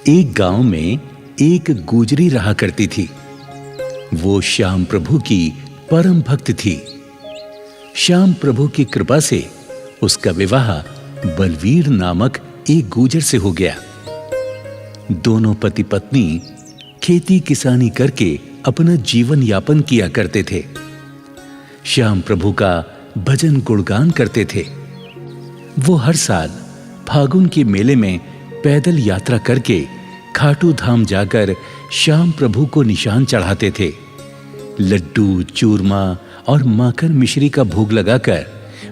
एक गांव में एक गुजरी रहा करती थी। वो श्याम प्रभु की परम भक्त थी। श्याम प्रभु की कृपा से उसका विवाह बलवीर नामक एक गुजर से हो गया। दोनों पति पत्नी खेती किसानी करके अपना जीवन यापन किया करते थे। श्याम प्रभु का भजन गुणगान करते थे। वो हर साल फागुन के मेले में पैदल यात्रा करके खाटू धाम जाकर श्याम प्रभु को निशान चढ़ाते थे। लड्डू, चूरमा और माखन मिश्री का भोग लगाकर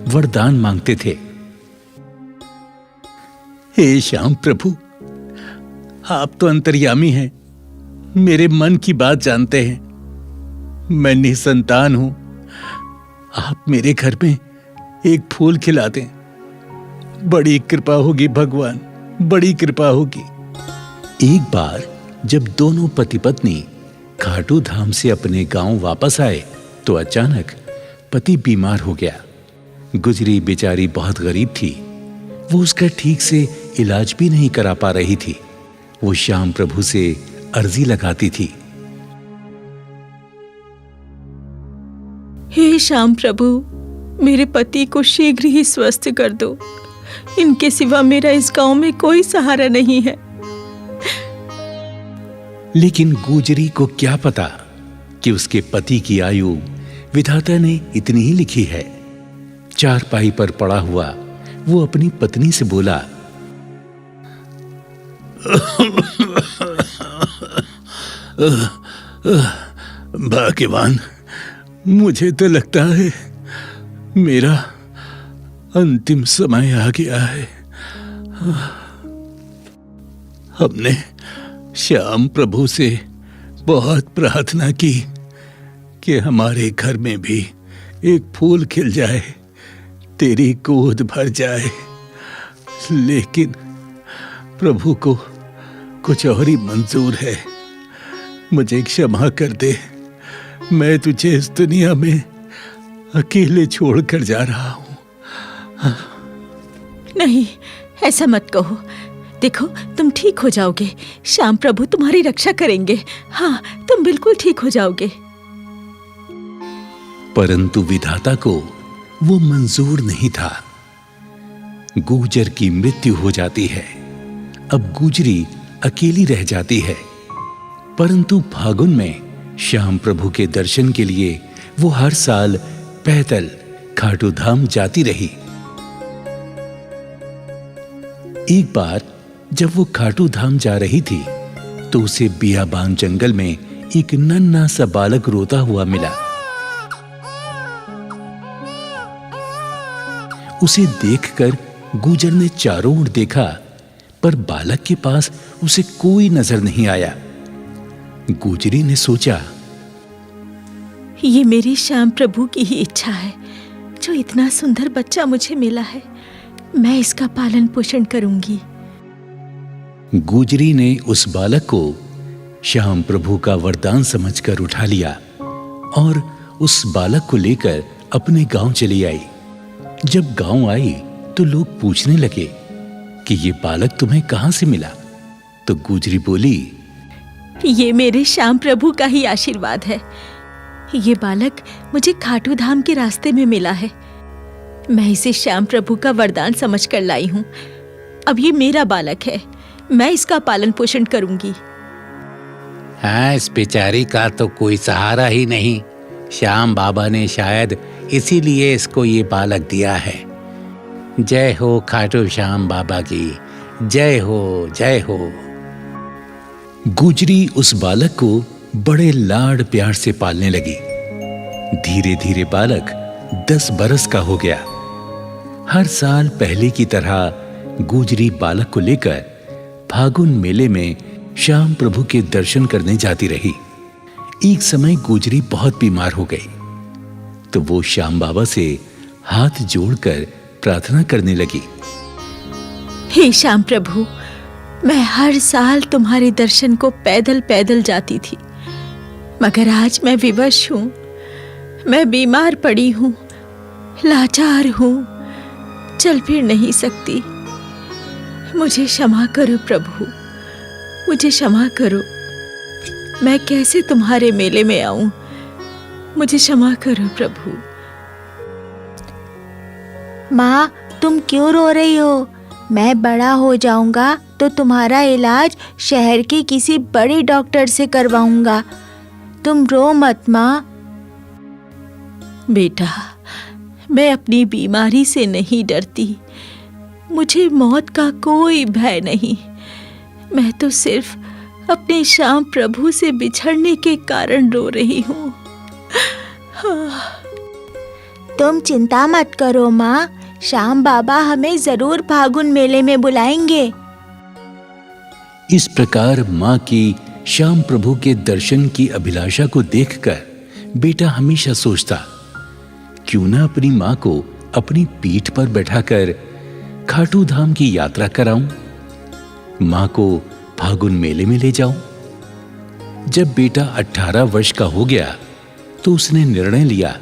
वरदान मांगते थे। हे श्याम प्रभु, आप तो अंतर्यामी हैं, मेरे मन की बात जानते हैं। मैं निसंतान हूं। आप मेरे घर में एक फूल खिला दें। बड़ी कृपा होगी भगवान, बड़ी कृपा होगी। एक बार जब दोनों पति पत्नी खाटू धाम से अपने गांव वापस आए तो अचानक पति बीमार हो गया। गुजरी बेचारी बहुत गरीब थी। वो उसका ठीक से इलाज भी नहीं करा पा रही थी। वो श्याम प्रभु से अर्जी लगाती थी। हे श्याम प्रभु, मेरे पति को शीघ्र ही स्वस्थ कर दो। इनके सिवा मेरा इस गांव में कोई सहारा नहीं है। लेकिन गुजरी को क्या पता कि उसके पति की आयु विधाता ने इतनी ही लिखी है। चारपाई पर पड़ा हुआ वो अपनी पत्नी से बोला, भाग्यवान, मुझे तो लगता है मेरा अंतिम समय आ गया है। हमने श्याम प्रभु से बहुत प्रार्थना की कि हमारे घर में भी एक फूल खिल जाए, तेरी गोद भर जाए, लेकिन प्रभु को कुछ और ही मंजूर है। मुझे क्षमा कर दे, मैं तुझे इस दुनिया में अकेले छोड़कर जा रहा हूं। नहीं, ऐसा मत कहो। देखो, तुम ठीक हो जाओगे। श्याम प्रभु तुम्हारी रक्षा करेंगे। हाँ, तुम बिल्कुल ठीक हो जाओगे। परंतु विधाता को वो मंजूर नहीं था। गुजर की मृत्यु हो जाती है। अब गुजरी अकेली रह जाती है। परंतु फागुन में श्याम प्रभु के दर्शन के लिए वो हर साल पैदल खाटू धाम जाती रही। एक बार जब वो खाटू धाम जा रही थी तो उसे बियाबान जंगल में एक नन्हा सा बालक रोता हुआ मिला। उसे देखकर गुजर ने चारों ओर देखा, पर बालक के पास उसे कोई नजर नहीं आया। गुजरी ने सोचा, ये मेरी श्याम प्रभु की ही इच्छा है। जो इतना सुंदर बच्चा मुझे मिला है, मैं इसका पालन पोषण करूंगी। गुजरी ने उस बालक को श्याम प्रभु का वरदान समझकर उठा लिया और उस बालक को लेकर अपने गांव चली आई। जब गांव आई तो लोग पूछने लगे कि ये बालक तुम्हें कहां से मिला? तो गुजरी बोली, ये मेरे श्याम प्रभु का ही आशीर्वाद है। ये बालक मुझे खाटू धाम के रास्ते में मिला है। मैं इसे श्याम प्रभु का वरदान समझकर लाई हूं। अब ये मेरा बालक है, मैं इसका पालन पोषण करूंगी। हाँ, इस बेचारी का तो कोई सहारा ही नहीं। श्याम बाबा ने शायद इसीलिए इसको ये बालक दिया है। जय हो खाटू श्याम बाबा की, जय हो, जय हो। गुजरी उस बालक को बड़े लाड प्यार से पालने लगी। धीरे धीरे बालक 10 बरस का हो गया। हर साल पहले की तरह गुजरी बालक को लेकर फागुन मेले में श्याम प्रभु के दर्शन करने जाती रही। एक समय गुजरी बहुत बीमार हो गई तो वो श्याम बाबा से हाथ जोड़कर प्रार्थना करने लगी, हे श्याम प्रभु, मैं हर साल तुम्हारे दर्शन को पैदल पैदल जाती थी, मगर आज मैं विवश हूं। मैं बीमार पड़ी हूं, लाचार हूं, चल फिर नहीं सकती। मुझे क्षमा करो प्रभु, मुझे क्षमा करो। मैं कैसे तुम्हारे मेले में आऊं? मुझे क्षमा करो प्रभु। माँ, तुम क्यों रो रही हो? मैं बड़ा हो जाऊंगा तो तुम्हारा इलाज शहर के किसी बड़े डॉक्टर से करवाऊंगा। तुम रो मत माँ। बेटा, मैं अपनी बीमारी से नहीं डरती। मुझे मौत का कोई भय नहीं। मैं तो सिर्फ अपने श्याम प्रभु से बिछड़ने के कारण रो रही हूँ। तुम चिंता मत करो माँ, श्याम बाबा हमें जरूर फागुन मेले में बुलाएंगे। इस प्रकार मां की श्याम प्रभु के दर्शन की अभिलाषा को देखकर बेटा हमेशा सोचता, क्यों ना अपनी मां को अपनी पीठ पर बैठाकर खाटू धाम की यात्रा कराऊं, मां को फागुन मेले में ले जाऊं। जब बेटा 18 वर्ष का हो गया तो उसने निर्णय लिया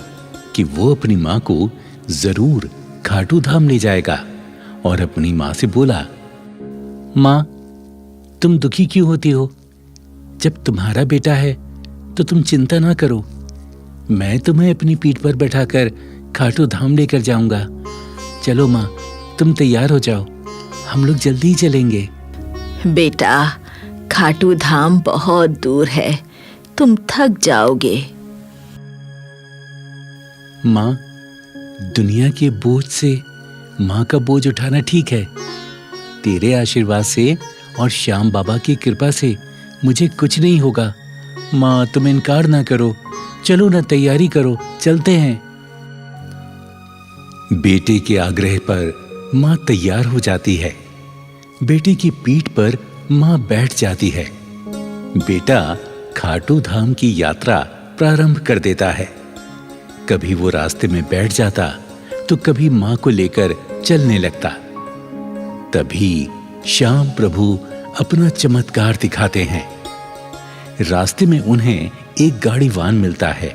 कि वो अपनी मां को जरूर खाटू धाम ले जाएगा और अपनी मां से बोला, मां, तुम दुखी क्यों होती हो? जब तुम्हारा बेटा है तो तुम चिंता ना करो। मैं तुम्हें अपनी पीठ पर बैठाकर खाटू धाम लेकर जाऊंगा। चलो मां, तुम तैयार हो जाओ, हम लोग जल्दी ही चलेंगे। बेटा, खाटू धाम बहुत दूर है, तुम थक जाओगे। मां, दुनिया के बोझ से मां का बोझ उठाना ठीक है। तेरे आशीर्वाद से और श्याम बाबा की कृपा से मुझे कुछ नहीं होगा। मां, तुम इनकार ना करो, चलो ना, तैयारी करो, चलते हैं। बेटे के आग्रह पर मां तैयार हो जाती है। बेटे की पीठ पर मां बैठ जाती है। बेटा खाटू धाम की यात्रा प्रारंभ कर देता है। कभी वो रास्ते में बैठ जाता तो कभी मां को लेकर चलने लगता। तभी श्याम प्रभु अपना चमत्कार दिखाते हैं। रास्ते में उन्हें एक गाड़ीवान मिलता है।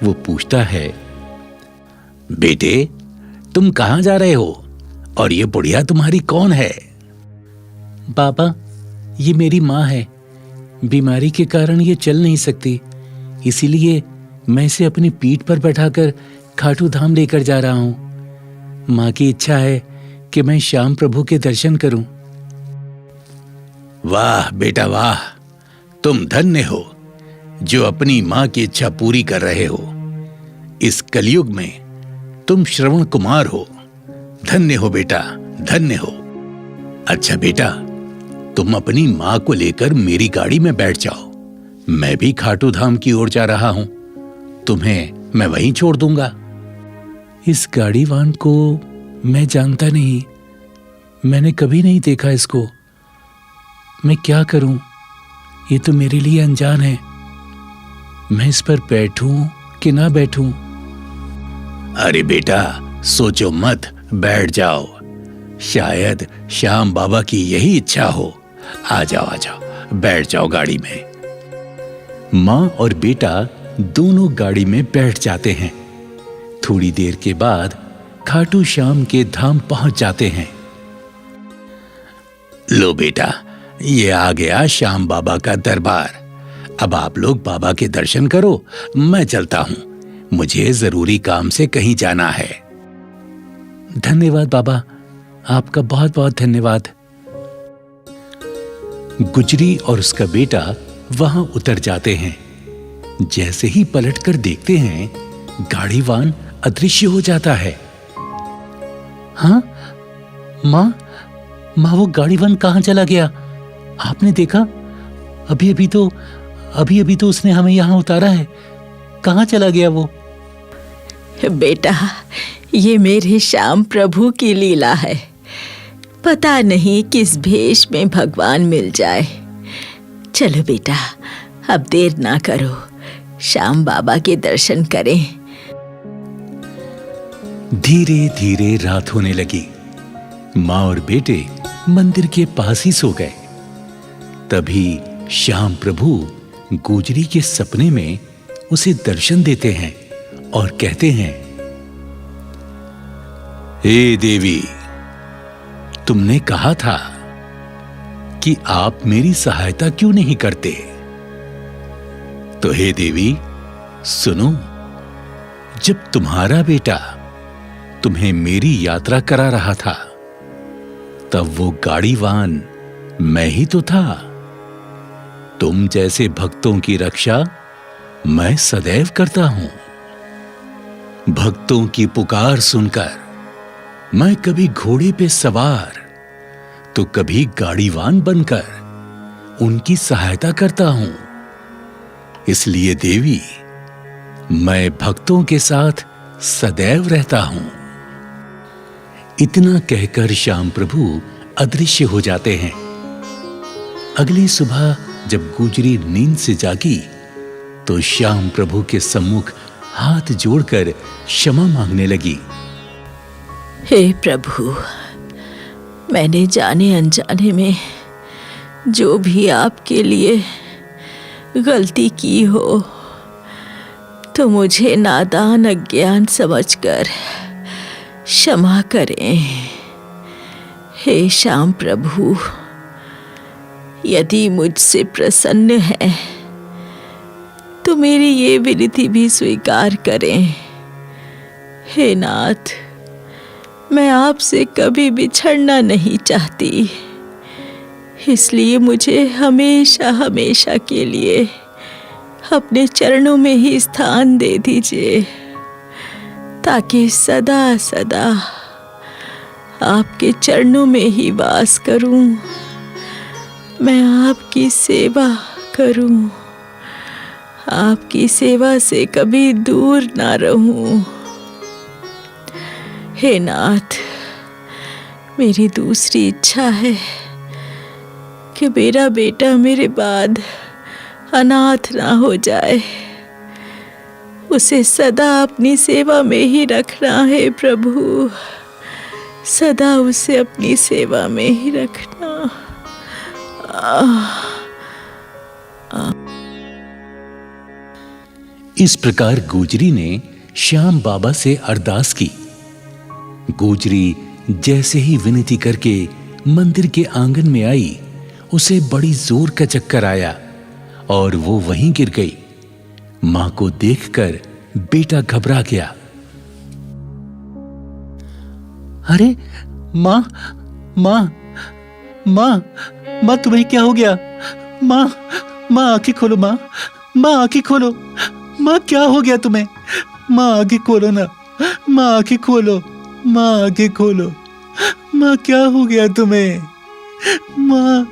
वो पूछता है, बेटे, तुम कहां जा रहे हो और ये बुढ़िया तुम्हारी कौन है? बाबा, ये मेरी मां है। बीमारी के कारण ये चल नहीं सकती, इसीलिए मैं इसे अपनी पीठ पर बैठाकर खाटू धाम लेकर जा रहा हूं। मां की इच्छा है कि मैं श्याम प्रभु के दर्शन करूं। वाह बेटा वाह, तुम धन्य हो जो अपनी मां की इच्छा पूरी कर रहे हो। इस कलयुग में तुम श्रवण कुमार हो। धन्य हो बेटा, धन्य हो। अच्छा बेटा, तुम अपनी मां को लेकर मेरी गाड़ी में बैठ जाओ। मैं भी खाटू धाम की ओर जा रहा हूं। तुम्हें मैं वहीं छोड़ दूंगा। इस गाड़ीवान को मैं जानता नहीं, मैंने कभी नहीं देखा इसको। मैं क्या करूं? ये तो मेरे लिए अनजान है। मैं इस पर बैठूं कि ना बैठूं? अरे बेटा, सोचो मत, बैठ जाओ। शायद श्याम बाबा की यही इच्छा हो। आ जाओ, आ जाओ, बैठ जाओ गाड़ी में। मां और बेटा दोनों गाड़ी में बैठ जाते हैं। थोड़ी देर के बाद खाटू श्याम के धाम पहुंच जाते हैं। लो बेटा, ये आ गया श्याम बाबा का दरबार। अब आप लोग बाबा के दर्शन करो, मैं चलता हूं। मुझे जरूरी काम से कहीं जाना है। धन्यवाद बाबा, आपका बहुत बहुत धन्यवाद। गुजरी और उसका बेटा वहां उतर जाते हैं। जैसे ही पलटकर देखते हैं, गाड़ीवान अदृश्य हो जाता है। हाँ, मां, वो गाड़ीवान कहां चला गया? आपने देखा? अभी अभी तो उसने हमें यहां उतारा है। कहां चला गया वो? बेटा, ये मेरे श्याम प्रभु की लीला है। पता नहीं किस भेष में भगवान मिल जाए। चलो बेटा, अब देर ना करो, श्याम बाबा के दर्शन करें। धीरे धीरे रात होने लगी। मां और बेटे मंदिर के पास ही सो गए। तभी श्याम प्रभु गुजरी के सपने में उसे दर्शन देते हैं और कहते हैं, हे देवी, तुमने कहा था कि आप मेरी सहायता क्यों नहीं करते। तो हे देवी सुनो, जब तुम्हारा बेटा तुम्हें मेरी यात्रा करा रहा था, तब वो गाड़ीवान मैं ही तो था। तुम जैसे भक्तों की रक्षा मैं सदैव करता हूं। भक्तों की पुकार सुनकर मैं कभी घोड़े पे सवार तो कभी गाड़ीवान बनकर उनकी सहायता करता हूं। इसलिए देवी, मैं भक्तों के साथ सदैव रहता हूं। इतना कहकर श्याम प्रभु अदृश्य हो जाते हैं। अगली सुबह जब गुजरी नींद से जागी तो श्याम प्रभु के सम्मुख हाथ जोड़कर क्षमा मांगने लगी। हे प्रभु, मैंने जाने अनजाने में जो भी आपके लिए गलती की हो तो मुझे नादान अज्ञान समझकर क्षमा करें। हे श्याम प्रभु, यदि मुझसे प्रसन्न है तो मेरी ये विनती भी स्वीकार करें। हे नाथ, मैं आपसे कभी बिछड़ना नहीं चाहती, इसलिए मुझे हमेशा हमेशा के लिए अपने चरणों में ही स्थान दे दीजिए, ताकि सदा सदा आपके चरणों में ही वास करूं, मैं आपकी सेवा करूं, आपकी सेवा से कभी दूर ना रहूं। हे नाथ, मेरी दूसरी इच्छा है कि मेरा बेटा मेरे बाद अनाथ ना हो जाए। उसे सदा अपनी सेवा में ही रखना है प्रभु, सदा उसे अपनी सेवा में ही रखना। इस प्रकार गुजरी ने श्याम बाबा से अरदास की। गुजरी जैसे ही विनती करके मंदिर के आंगन में आई, उसे बड़ी जोर का चक्कर आया और वो वहीं गिर गई। मां को देखकर बेटा घबरा गया। अरे मां, मां, मां, मां, तुम्हें क्या हो गया? मां, मां आंखें खोलो, मां, मां आंखें खोलो, मां क्या हो गया तुम्हें? मां आंखें खोलो ना, मां आंखें खोलो, मां आंखें खोलो, मां क्या हो गया तुम्हें? मां।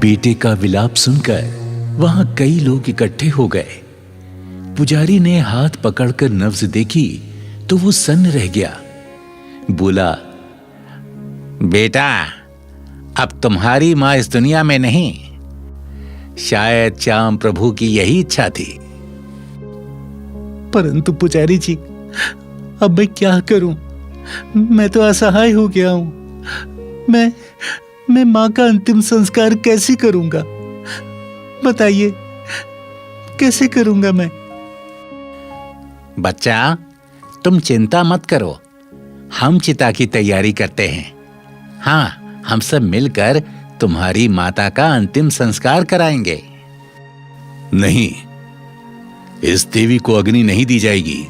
बेटे का विलाप सुनकर वहां कई लोग इकट्ठे हो गए। पुजारी ने हाथ पकड़कर नब्ज देखी तो वो सन्न रह गया। बोला, बेटा, अब तुम्हारी मां इस दुनिया में नहीं। शायद श्याम प्रभु की यही इच्छा थी। परंतु पुजारी जी, अब मैं क्या करूं? मैं तो असहाय हो गया हूं। मैं मां का अंतिम संस्कार कैसे करूंगा? बताइए, कैसे करूंगा मैं? बच्चा, तुम चिंता मत करो, हम चिता की तैयारी करते हैं। हाँ, हम सब मिलकर तुम्हारी माता का अंतिम संस्कार कराएंगे। नहीं, इस देवी को अग्नि नहीं दी जाएगी।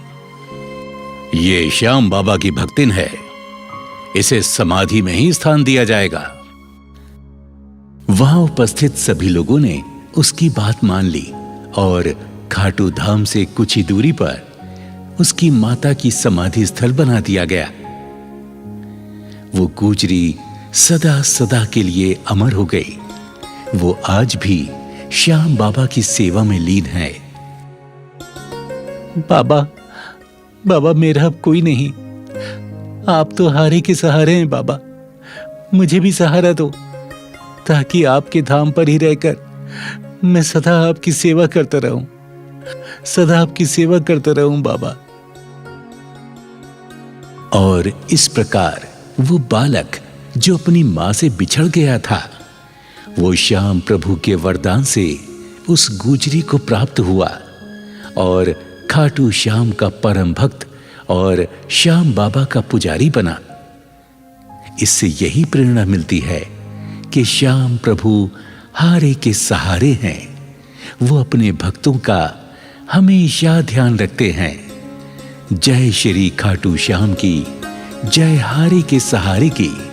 ये श्याम बाबा की भक्तिन है, इसे समाधि में ही स्थान दिया जाएगा। वहां उपस्थित सभी लोगों ने उसकी बात मान ली और खाटू धाम से कुछ ही दूरी पर उसकी माता की समाधि स्थल बना दिया गया। वो गुजरी सदा सदा के लिए अमर हो गई। वो आज भी श्याम बाबा की सेवा में लीन है। बाबा, बाबा, मेरा अब कोई नहीं। आप तो हारे के सहारे हैं बाबा। मुझे भी सहारा दो, ताकि आपके धाम पर ही रहकर मैं सदा आपकी सेवा करता रहूं, सदा आपकी सेवा करता रहूं बाबा। और इस प्रकार वो बालक जो अपनी मां से बिछड़ गया था, वो श्याम प्रभु के वरदान से उस गुजरी को प्राप्त हुआ और खाटू श्याम का परम भक्त और श्याम बाबा का पुजारी बना। इससे यही प्रेरणा मिलती है कि श्याम प्रभु हारे के सहारे हैं। वो अपने भक्तों का हमेशा ध्यान रखते हैं। जय श्री खाटू श्याम की, जय हारे के सहारे की।